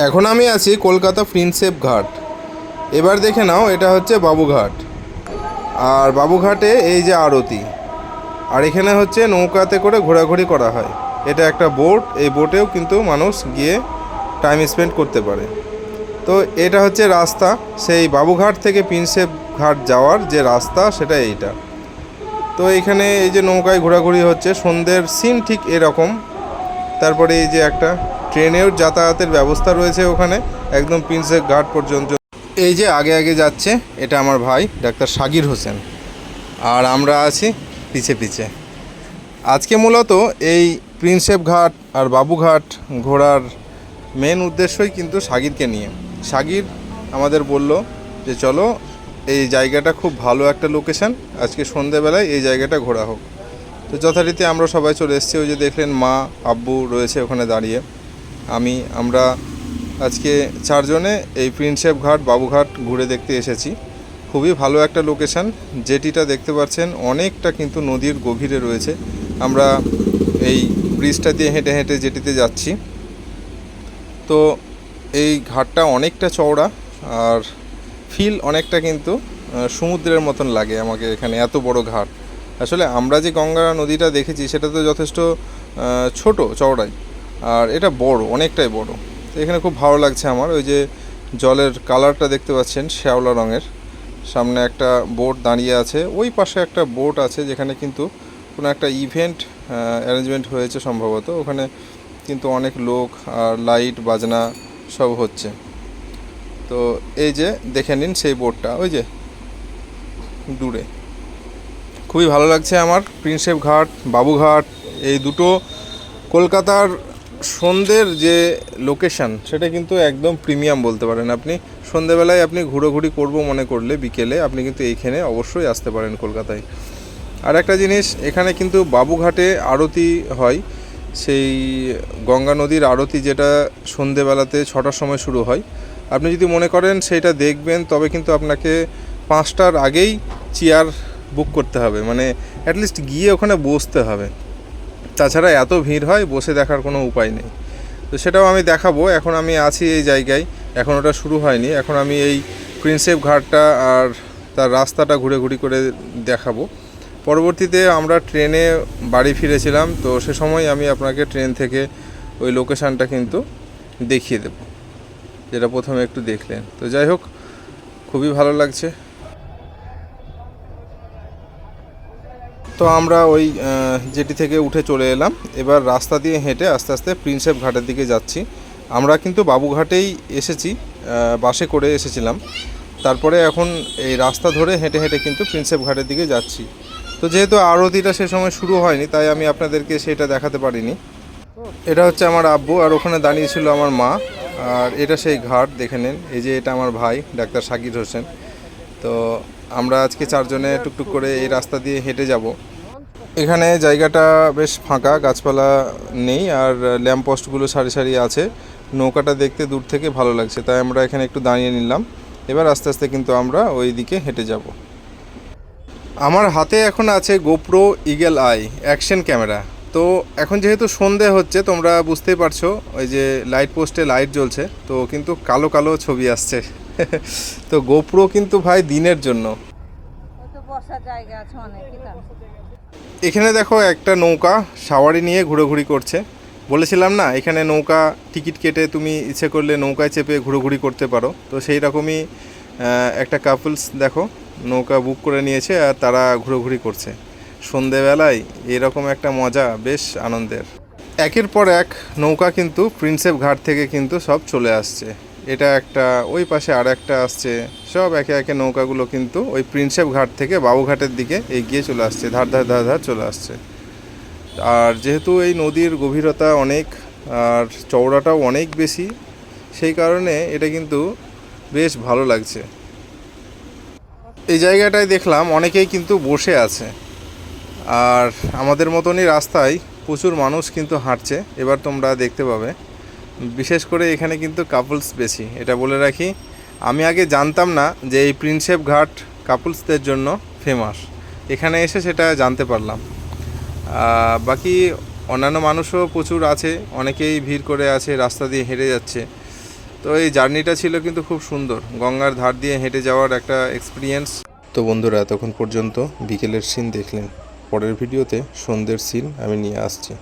এখন আমি আছি কলকাতা প্রিন্সেপ ঘাট। এবার দেখে নাও, এটা হচ্ছে বাবুঘাট। আর বাবুঘাটে এই যে আরতি, আর এখানে হচ্ছে নৌকাতে করে ঘোরাঘুরি করা হয়। এটা একটা বোট, এই বোটেও কিন্তু মানুষ গিয়ে টাইম স্পেন্ড করতে পারে। তো এটা হচ্ছে রাস্তা, সেই বাবুঘাট থেকে প্রিন্সেপ ঘাট যাওয়ার যে রাস্তা সেটা এইটা। তো এখানে এই যে নৌকায় ঘোরাঘুরি হচ্ছে, সন্ধ্যের সিন ঠিক এরকম। তারপরে এই যে একটা ট্রেনেও যাতায়াতের ব্যবস্থা রয়েছে ওখানে, একদম প্রিন্সেপ ঘাট পর্যন্ত। এই যে আগে আগে যাচ্ছে, এটা আমার ভাই ডাক্তার সাগির হোসেন, আর আমরা আছি পিছে পিছে। আজকে মূলত এই প্রিন্সেপ ঘাট আর বাবুঘাট ঘোরার মেন উদ্দেশ্যই কিন্তু সাগিরকে নিয়ে। সাগির আমাদের বলল যে চলো, এই জায়গাটা খুব ভালো একটা লোকেশান, আজকে সন্ধেবেলায় এই জায়গাটা ঘোরা হোক। তো যথারীতি আমরা সবাই চলে এসেছি। ওই যে দেখলেন মা আব্বু রয়েছে ওখানে দাঁড়িয়ে। আমরা আজকে চারজনে এই প্রিন্সেপ ঘাট বাবুঘাট ঘুরে দেখতে এসেছি। খুবই ভালো একটা লোকেশান। জেটিটা দেখতে পাচ্ছেন অনেকটা কিন্তু নদীর গভীরে রয়েছে। আমরা এই ব্রিজটা দিয়ে হেঁটে হেঁটে জেটিতে যাচ্ছি। তো এই ঘাটটা অনেকটা চওড়া, আর ফিল অনেকটা কিন্তু সমুদ্রের মতন লাগে আমাকে এখানে, এত বড় ঘাট। আসলে আমরা যে গঙ্গা নদীটা দেখেছি সেটা তো যথেষ্ট ছোট চওড়াই, আর এটা বড়, অনেকটাই বড়। তো এখানে খুব ভালো লাগছে আমার। ওই যে জলের কালারটা দেখতে পাচ্ছেন শ্যাওলা রঙের। সামনে একটা বোট দাঁড়িয়ে আছে, ওই পাশে একটা বোট আছে যেখানে কিন্তু কোনো একটা ইভেন্ট অ্যারেঞ্জমেন্ট হয়েছে সম্ভবত। ওখানে কিন্তু অনেক লোক আর লাইট বাজনা সব হচ্ছে। তো এই যে দেখে নিন সেই বোটটা, ওই যে দূরে। খুবই ভালো লাগছে আমার। প্রিন্সেপ ঘাট বাবুঘাট এই দুটো কলকাতার সন্ধ্যের যে লোকেশান সেটা কিন্তু একদম প্রিমিয়াম বলতে পারেন। আপনি সন্ধ্যেবেলায় আপনি ঘোরাঘুরি করবো মনে করলে বিকেলে আপনি কিন্তু এইখানে অবশ্যই আসতে পারেন কলকাতায়। আর একটা জিনিস, এখানে কিন্তু বাবুঘাটে আরতি হয়, সেই গঙ্গা নদীর আরতি, যেটা সন্ধেবেলাতে 6টার সময় শুরু হয়। আপনি যদি মনে করেন সেইটা দেখবেন তবে কিন্তু আপনাকে 5টার আগেই চেয়ার বুক করতে হবে, মানে অ্যাটলিস্ট গিয়ে ওখানে বসতে হবে। তাছাড়া এত ভিড় হয়, বসে দেখার কোনো উপায় নেই। তো সেটাও আমি দেখাবো। এখন আমি আছি এই জায়গায়, এখন ওটা শুরু হয়নি। এখন আমি এই প্রিন্সেপ ঘাটটা আর তার রাস্তাটা ঘুরে করে দেখাবো। পরবর্তীতে আমরা ট্রেনে বাড়ি ফিরেছিলাম, তো সে সময় আমি আপনাকে ট্রেন থেকে ওই লোকেশানটা কিন্তু দেখিয়ে দেব, যেটা প্রথমে একটু দেখলেন। তো যাই হোক, খুবই ভালো লাগছে। তো আমরা ওই জেটি থেকে উঠে চলে এলাম। এবার রাস্তা দিয়ে হেঁটে আস্তে আস্তে প্রিন্সেপ ঘাটের দিকে যাচ্ছি। আমরা কিন্তু বাবুঘাটেই এসেছি, বাসে করে এসেছিলাম। তারপরে এখন এই রাস্তা ধরে হেঁটে হেঁটে কিন্তু প্রিন্সেপ ঘাটের দিকে যাচ্ছি। তো যেহেতু আরতিটা সে সময় শুরু হয়নি, তাই আমি আপনাদেরকে সেটা দেখাতে পারিনি। এটা হচ্ছে আমার আব্বু, আর ওখানে দাঁড়িয়েছিল আমার মা। আর এটা সেই ঘাট, দেখে নেন। এই যে এটা আমার ভাই ডাক্তার সাকির হোসেন। তো আমরা আজকে চারজনে টুকটুক করে এই রাস্তা দিয়ে হেঁটে যাব। এখানে জায়গাটা বেশ ফাঁকা, গাছপালা নেই, আর ল্যাম্পপোস্টগুলো সারি সারি আছে। নৌকাটা দেখতে দূর থেকে ভালো লাগছে, তাই আমরা এখানে একটু দাঁড়িয়ে নিলাম। এবার আস্তে আস্তে কিন্তু আমরা ওই দিকে হেঁটে যাব। আমার হাতে এখন আছে GoPro eagle I action camera. তো এখন যেহেতু সন্ধে হচ্ছে, তোমরা বুঝতেই পারছো, ওই যে লাইট পোস্টে লাইট জ্বলছে, তো কিন্তু কালো কালো ছবি আসছে। তো গোপ্রো কিন্তু ভাই দিনের জন্য। এখানে দেখো একটা নৌকা সাওয়ারি নিয়ে ঘুরোঘুরি করছে। বলেছিলাম না, এখানে নৌকা টিকিট কেটে তুমি ইচ্ছে করলে নৌকায় চেপে ঘুরোঘুরি করতে পারো। তো সেই রকমই একটা কাপলস দেখো নৌকা বুক করে নিয়েছে, আর তারা ঘুরোঘুরি করছে সন্ধেবেলায়। এরকম একটা মজা, বেশ আনন্দের। একের পর এক নৌকা কিন্তু প্রিন্সেপ ঘাট থেকে কিন্তু সব চলে আসছে। এটা একটা, ওই পাশে আর একটা আসছে, সব একে একে নৌকাগুলো কিন্তু ওই প্রিন্সেপ ঘাট থেকে বাবুঘাটের দিকে এগিয়ে চলে আসছে, ধার ধার ধার ধার চলে আসছে। আর যেহেতু এই নদীর গভীরতা অনেক আর চওড়াটাও অনেক বেশি, সেই কারণে এটা কিন্তু বেশ ভালো লাগছে। এই জায়গাটায় দেখলাম অনেকেই কিন্তু বসে আছে, আর আমাদের মতনই রাস্তায় প্রচুর মানুষ কিন্তু হাঁটছে। এবার তোমরা দেখতে পাবে, বিশেষ করে এখানে কিন্তু কাপলস বেশি, এটা বলে রাখি। আমি আগে জানতাম না যে এই প্রিন্সেপ ঘাট কাপলসদের জন্য ফেমাস, এখানে এসে সেটা জানতে পারলাম। বাকি অন্যান্য মানুষও প্রচুর আছে, অনেকেই ভিড় করে আছে, রাস্তা দিয়ে হেঁটে যাচ্ছে। তো এই জার্নিটা ছিল কিন্তু খুব সুন্দর, গঙ্গার ধার দিয়ে হেঁটে যাওয়ার একটা এক্সপিরিয়েন্স। তো বন্ধুরা, এতক্ষণ পর্যন্ত বিকেলের সিন দেখলেন। পরের ভিডিওতে সন্ধ্যের সিন আমি নিয়ে আসছি।